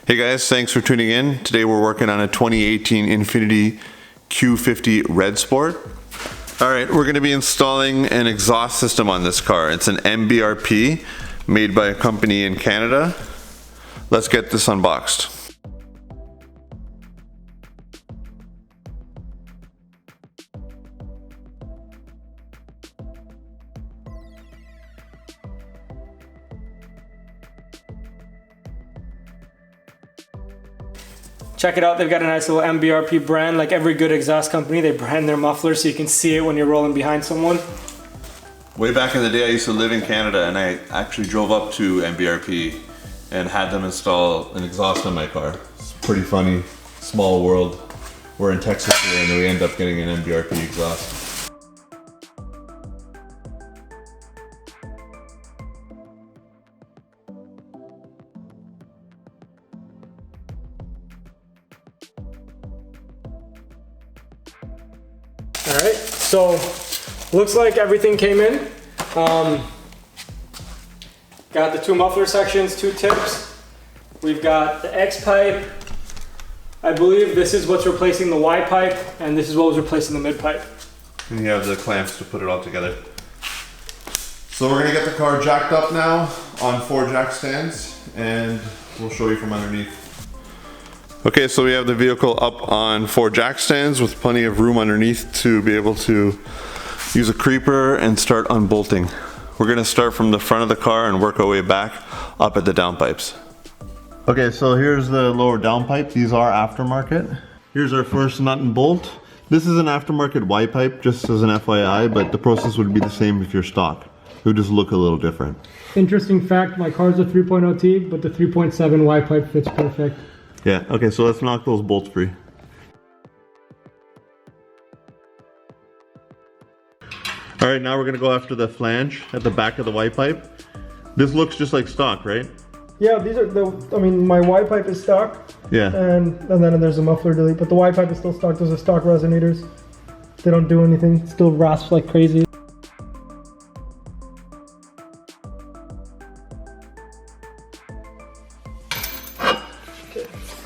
Hey guys, thanks for tuning in. Today we're working on a 2018 Infiniti Q50 Red Sport. Alright, we're going to be installing an exhaust system on this car. It's an MBRP made by a company in Canada. Let's get this unboxed. Check it out, they've got a nice little MBRP brand. Like every good exhaust company, they brand their mufflers so you can see it when you're rolling behind someone. Way back in the day I used to live in Canada and I actually drove up to MBRP and had them install an exhaust on my car. It's pretty funny, small world. We're in Texas here and we end up getting an MBRP exhaust. Alright, so looks like everything came in. Got the two muffler sections, two tips. We've got the X pipe. I believe this is what's replacing the Y pipe, and this is what was replacing the mid pipe. And you have the clamps to put it all together. So we're gonna get the car jacked up now on 4 jack stands, and we'll show you from underneath. Okay, so we have the vehicle up on 4 jack stands with plenty of room underneath to be able to use a creeper and start unbolting. We're gonna start from the front of the car and work our way back up at the downpipes. Okay, so here's the lower downpipe. These are aftermarket. Here's our first nut and bolt. This is an aftermarket Y pipe, just as an FYI, but the process would be the same if you're stock. It would just look a little different. Interesting fact, my car's a 3.0T, but the 3.7 Y pipe fits perfect. Yeah, okay, so let's knock those bolts free. All right, now we're gonna go after the flange at the back of the Y pipe. This looks just like stock, right? Yeah, these are my Y pipe is stock. Yeah. And then there's a muffler delete, but the Y pipe is still stock. Those are stock resonators. They don't do anything, it still rasps like crazy.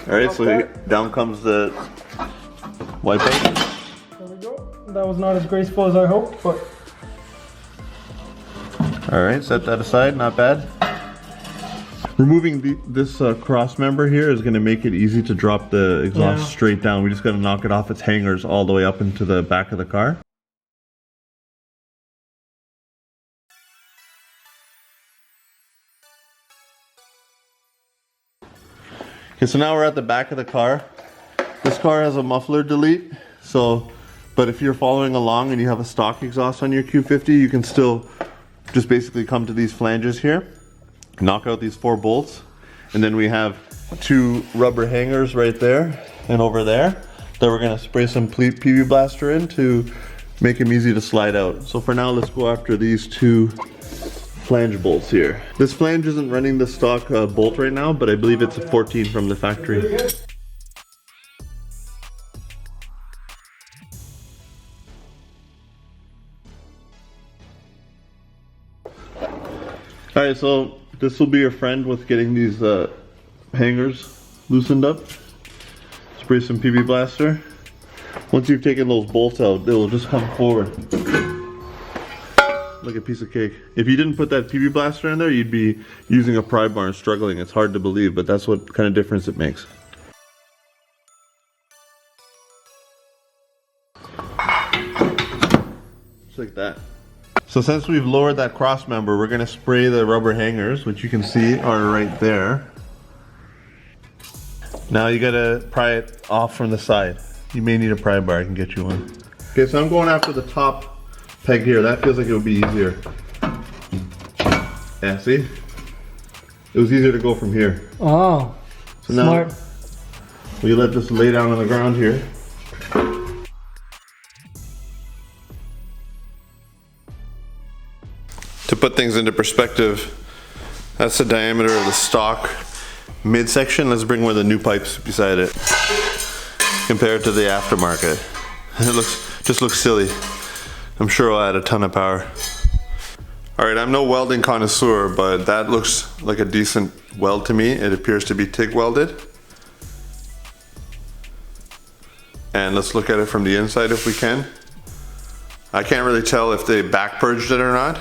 All right, so down comes the Y pipe. There we go. That was not as graceful as I hoped, but. All right, set that aside, not bad. Removing this cross member here is gonna make it easy to drop the exhaust straight down. We just gotta knock it off its hangers all the way up into the back of the car. Okay, so now we're at the back of the car. This car has a muffler delete, but if you're following along and you have a stock exhaust on your Q50, you can still just basically come to these flanges here, knock out these 4 bolts, and then we have 2 rubber hangers right there and over there that we're gonna spray some PB Blaster in to make them easy to slide out. So for now, let's go after these 2 flange bolts here. This flange isn't running the stock bolt right now, but I believe it's a 14 from the factory. Alright, so this will be your friend with getting these hangers loosened up. Spray some PB Blaster. Once you've taken those bolts out, they will just come forward. Like a piece of cake. If you didn't put that PB Blaster in there, you'd be using a pry bar and struggling. It's hard to believe, but that's what kind of difference it makes. Just like that. So since we've lowered that cross member, we're gonna spray the rubber hangers, which you can see are right there. Now you gotta pry it off from the side. You may need a pry bar, I can get you one. Okay, so I'm going after the top peg here. That feels like it would be easier. Yeah, see? It was easier to go from here. Oh, so now smart. We let this lay down on the ground here. To put things into perspective, that's the diameter of the stock midsection. Let's bring one of the new pipes beside it. Compare it to the aftermarket. It looks Just looks silly. I'm sure it'll add a ton of power. Alright, I'm no welding connoisseur, but that looks like a decent weld to me. It appears to be TIG welded. And let's look at it from the inside if we can. I can't really tell if they back purged it or not.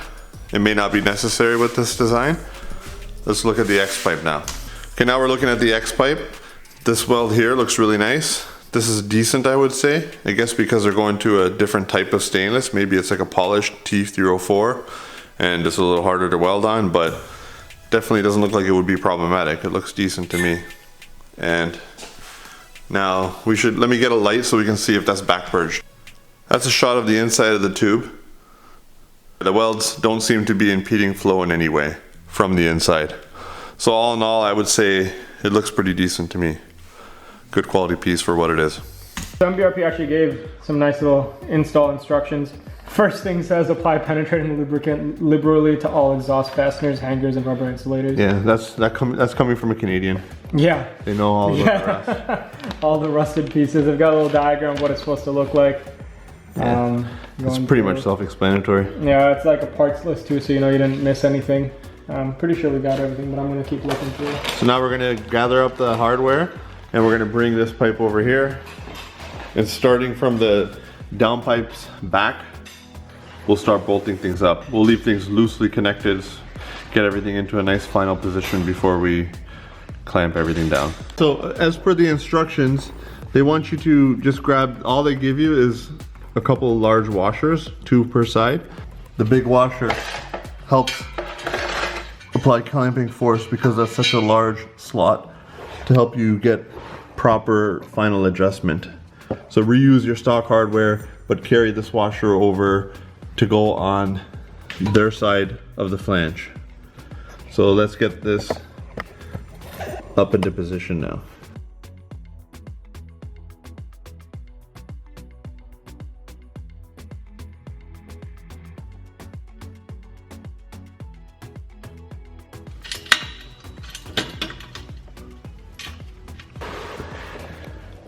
It may not be necessary with this design. Let's look at the X pipe now. Okay, now we're looking at the X pipe. This weld here looks really nice. This is decent, I would say. I guess because they're going to a different type of stainless. Maybe it's like a polished T304 and it's a little harder to weld on, but definitely doesn't look like it would be problematic. It looks decent to me. And now let me get a light so we can see if that's back purged. That's a shot of the inside of the tube. The welds don't seem to be impeding flow in any way from the inside. So all in all, I would say it looks pretty decent to me. Good quality piece for what it is. So MBRP actually gave some nice little install instructions. First thing says apply penetrating lubricant liberally to all exhaust fasteners, hangers, and rubber insulators. Yeah, that's coming from a Canadian. Yeah. They know all the rust. All the rusted pieces. They've got a little diagram of what it's supposed to look like. Yeah. It's pretty much self-explanatory. Yeah, it's like a parts list too, so you know you didn't miss anything. I'm pretty sure we got everything, but I'm gonna keep looking through. So now we're gonna gather up the hardware and we're gonna bring this pipe over here. And starting from the downpipes back, we'll start bolting things up. We'll leave things loosely connected, get everything into a nice final position before we clamp everything down. So as per the instructions, they want you to just grab, all they give you is a couple of large washers, 2 per side. The big washer helps apply clamping force because that's such a large slot to help you get proper final adjustment. So reuse your stock hardware, but carry this washer over to go on their side of the flange. So let's get this up into position now.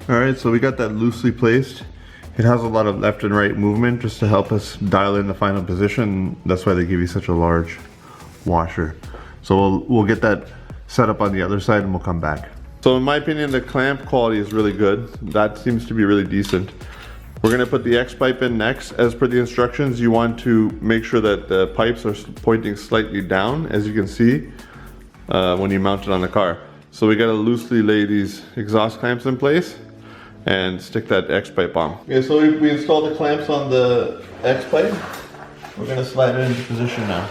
Alright, so we got that loosely placed. It has a lot of left and right movement just to help us dial in the final position. That's why they give you such a large washer. So we'll get that set up on the other side and we'll come back. So in my opinion, the clamp quality is really good. That seems to be really decent. We're gonna put the X pipe in next. As per the instructions, you want to make sure that the pipes are pointing slightly down, as you can see, when you mount it on the car. So we gotta loosely lay these exhaust clamps in place and stick that X pipe on. Okay, so we installed the clamps on the X pipe. We're gonna slide it into position now.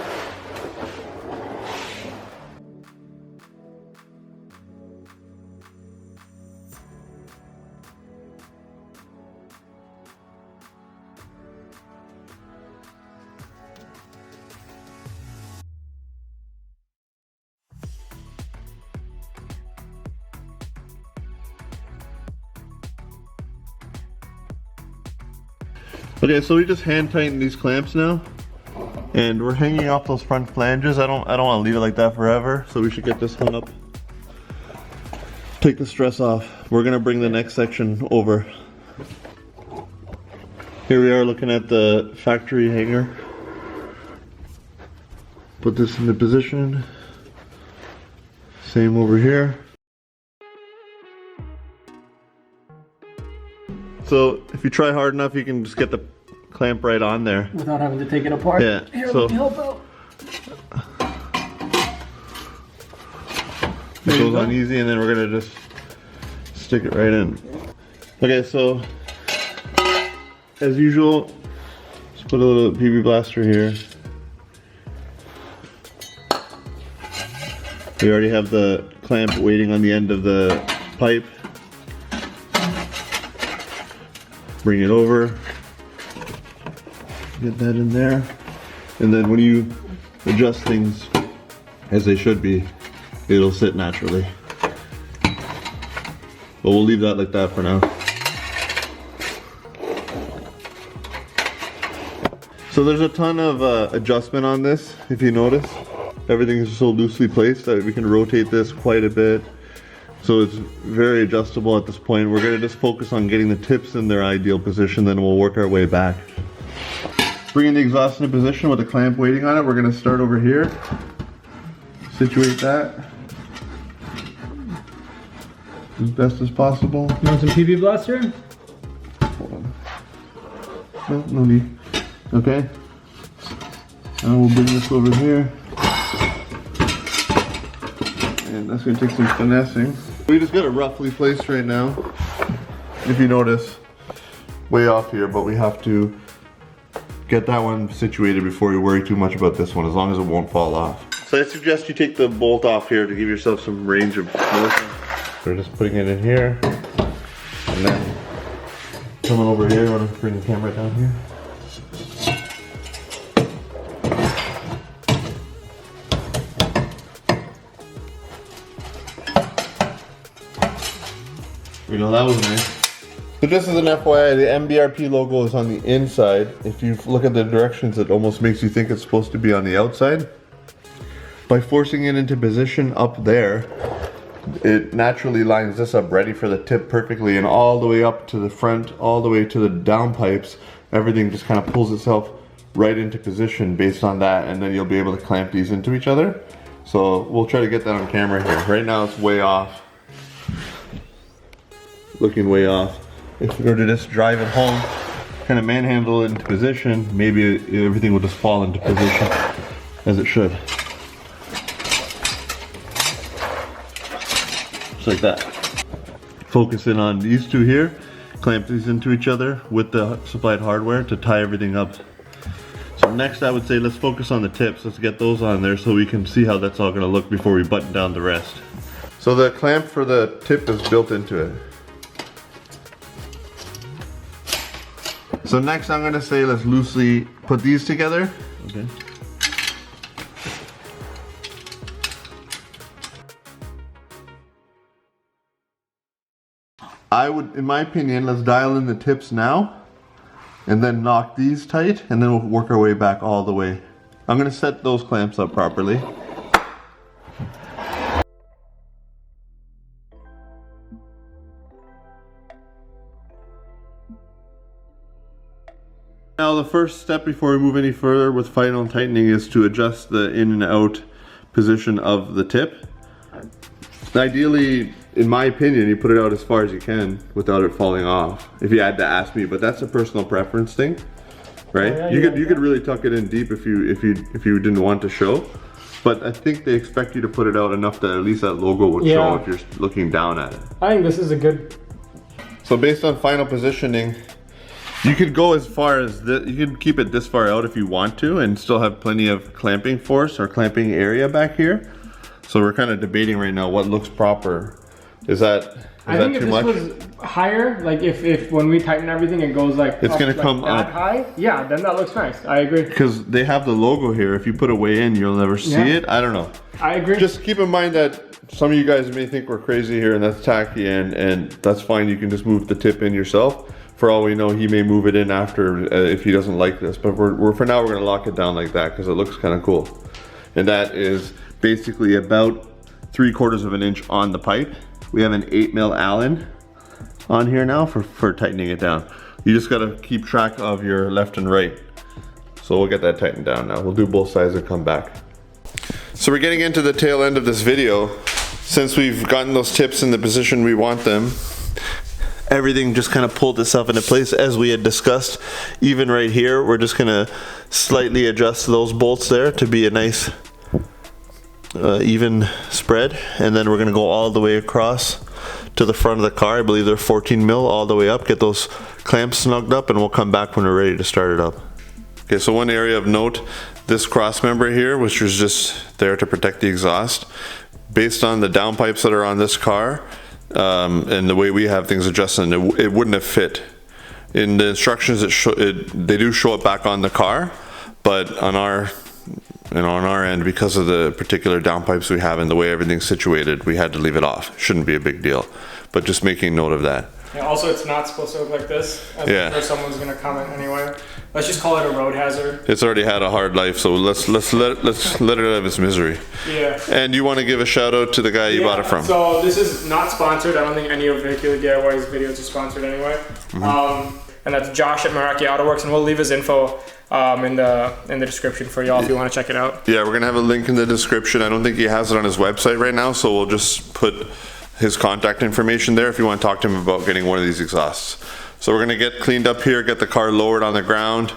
Okay, so we just hand tighten these clamps now, and we're hanging off those front flanges. I don't want to leave it like that forever, so we should get this hung up. Take the stress off. We're gonna bring the next section over. Here we are looking at the factory hanger. Put this into position. Same over here. So if you try hard enough, you can just get the clamp right on there without having to take it apart. Yeah. Here, so let me help out. It goes on easy, and then we're gonna just stick it right in. Okay, so as usual, just put a little PB blaster here. We already have the clamp waiting on the end of the pipe. Bring it over, get that in there, and then when you adjust things as they should be, it'll sit naturally. But we'll leave that like that for now. So there's a ton of adjustment on this, if you notice. Everything is so loosely placed that we can rotate this quite a bit. So it's very adjustable at this point. We're gonna just focus on getting the tips in their ideal position, then we'll work our way back. Bringing the exhaust into position with the clamp waiting on it, we're gonna start over here. Situate that as best as possible. You want some PB blaster? Hold on. No, no need. Okay. Now we'll bring this over here. And that's gonna take some finessing. We just got it roughly placed right now. If you notice, way off here, but we have to get that one situated before you worry too much about this one, as long as it won't fall off. So I suggest you take the bolt off here to give yourself some range of motion. We're just putting it in here, and then coming over here. I want to bring the camera down here. You know, that was nice. So just as an FYI, the MBRP logo is on the inside. If you look at the directions, it almost makes you think it's supposed to be on the outside. By forcing it into position up there, it naturally lines this up ready for the tip perfectly, and all the way up to the front, all the way to the downpipes, everything just kind of pulls itself right into position based on that, and then you'll be able to clamp these into each other. So we'll try to get that on camera here. Right now it's way off. Looking way off. If we were to just drive it home, kind of manhandle it into position, maybe everything will just fall into position as it should. Just like that. Focus in on these two here, clamp these into each other with the supplied hardware to tie everything up. So next I would say let's focus on the tips. Let's get those on there so we can see how that's all going to look before we button down the rest. So the clamp for the tip is built into it. So next I'm going to say let's loosely put these together. Okay. I would, in my opinion, let's dial in the tips now and then knock these tight, and then we'll work our way back all the way. I'm going to set those clamps up properly. Now the first step before we move any further with final tightening is to adjust the in and out position of the tip. Ideally, in my opinion, you put it out as far as you can without it falling off, if you had to ask me, but that's a personal preference thing, right? Oh, yeah, you could really tuck it in deep if you didn't want to show, but I think they expect you to put it out enough that at least that logo would show if you're looking down at it. I think this is a good... So based on final positioning, you could go as far as this. You can keep it this far out if you want to and still have plenty of clamping force or clamping area back here. So we're kind of debating right now what looks proper. Is that too much? I think if this was higher, like if when we tighten everything it goes like it's going to come up high, yeah, then that looks nice. I agree. Because they have the logo here. If you put it way in, you'll never see it. I don't know. I agree. Just keep in mind that some of you guys may think we're crazy here and that's tacky, and that's fine. You can just move the tip in yourself. For all we know, he may move it in after if he doesn't like this. But for now, we're going to lock it down like that because it looks kind of cool. And that is basically about 3/4 of an inch on the pipe. We have an 8mm Allen on here now for tightening it down. You just got to keep track of your left and right. So we'll get that tightened down now. We'll do both sides and come back. So we're getting into the tail end of this video. Since we've gotten those tips in the position we want them, everything just kind of pulled itself into place as we had discussed. Even right here, we're just gonna slightly adjust those bolts there to be a nice even spread, and then we're gonna go all the way across to the front of the car. I believe they're 14mm all the way up. Get those clamps snugged up and we'll come back when we're ready to start it up. Okay, so one area of note, this cross member here, which is just there to protect the exhaust, based on the downpipes that are on this car, and the way we have things adjusted, it wouldn't have fit. In the instructions, they do show it back on the car, but on our end, because of the particular downpipes we have and the way everything's situated, we had to leave it off. Shouldn't be a big deal, but just making note of that. Yeah, also, it's not supposed to look like this. As Yeah. I'm sure someone's gonna comment anyway. Let's just call it a road hazard. It's already had a hard life, so let's let it have its misery. Yeah. And you want to give a shout out to the guy you bought it from. So this is not sponsored. I don't think any of Vehicular DIYs videos are sponsored anyway. And that's Josh at Meraki Auto Works, and we'll leave his info in the description for y'all if you want to check it out. Yeah, we're gonna have a link in the description. I don't think he has it on his website right now, so we'll just put his contact information there if you want to talk to him about getting one of these exhausts. So we're gonna get cleaned up here, get the car lowered on the ground.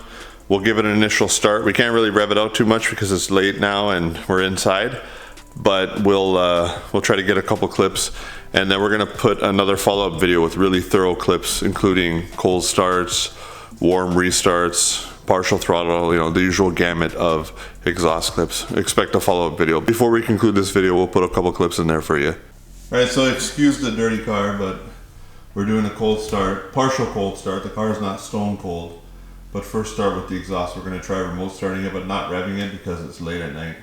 We'll give it an initial start. We can't really rev it out too much because it's late now and we're inside, but we'll try to get a couple clips, and then we're gonna put another follow-up video with really thorough clips, including cold starts, warm restarts, partial throttle, you know, the usual gamut of exhaust clips. Expect a follow-up video. Before we conclude this video, we'll put a couple clips in there for you. All right, so excuse the dirty car, but we're doing a cold start, partial cold start. The car is not stone cold, but first start with the exhaust. We're gonna try remote starting it, but not revving it because it's late at night.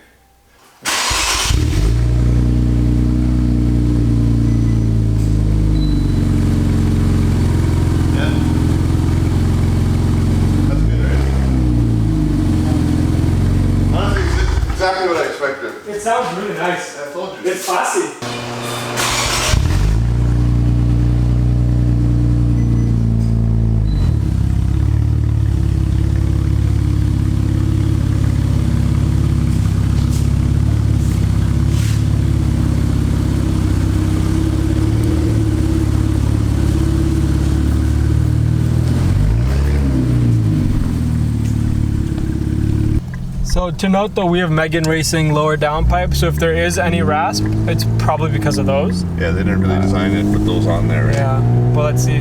Exactly what I expected. It sounds really nice. I told you. It's classy. So to note though, we have Megan Racing lower downpipe, so if there is any rasp, it's probably because of those. Yeah, they didn't really design it with those on there, right? Yeah, well let's see.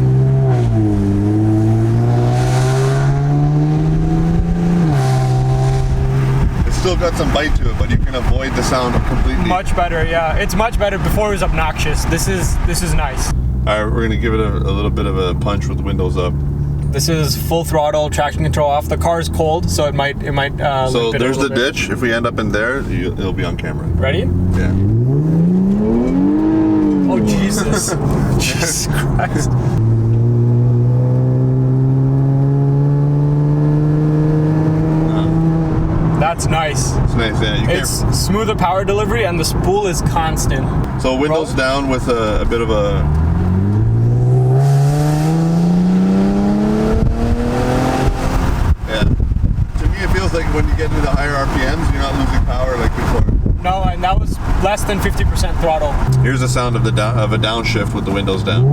It's still got some bite to it, but you can avoid the sound completely. Much better, yeah. It's much better. Before it was obnoxious. This is nice. Alright, we're gonna give it a little bit of a punch with the windows up. This is full throttle, traction control off. The car is cold, so it might. So there's the ditch. If we end up in there, it'll be on camera. Ready? Yeah. Oh Jesus! Jesus Christ! That's nice. It's nice. Yeah. It's smoother power delivery, and the spool is constant. So windows down with a bit of a. Like when you get into the higher RPMs, you're not losing power like before. No, and that was less than 50% throttle. Here's the sound of a downshift with the windows down.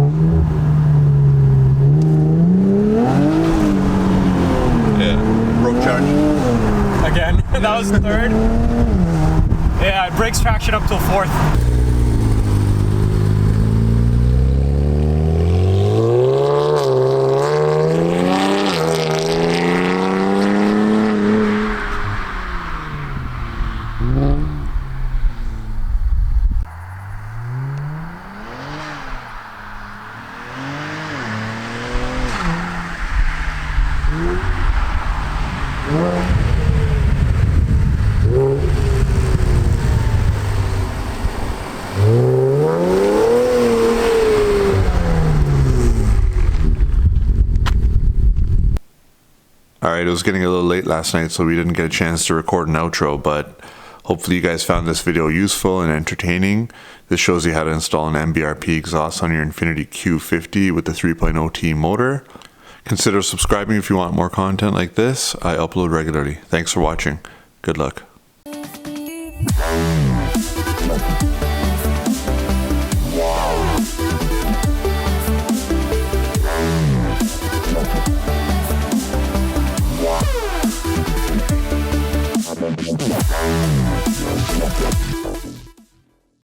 Yeah, broke charge. Again, that was the third. Yeah, it brakes traction up till fourth. Alright, it was getting a little late last night, so we didn't get a chance to record an outro, but hopefully you guys found this video useful and entertaining. This shows you how to install an MBRP exhaust on your Infiniti Q50 with the 3.0T motor. Consider subscribing if you want more content like this. I upload regularly. Thanks for watching. Good luck. Yeah.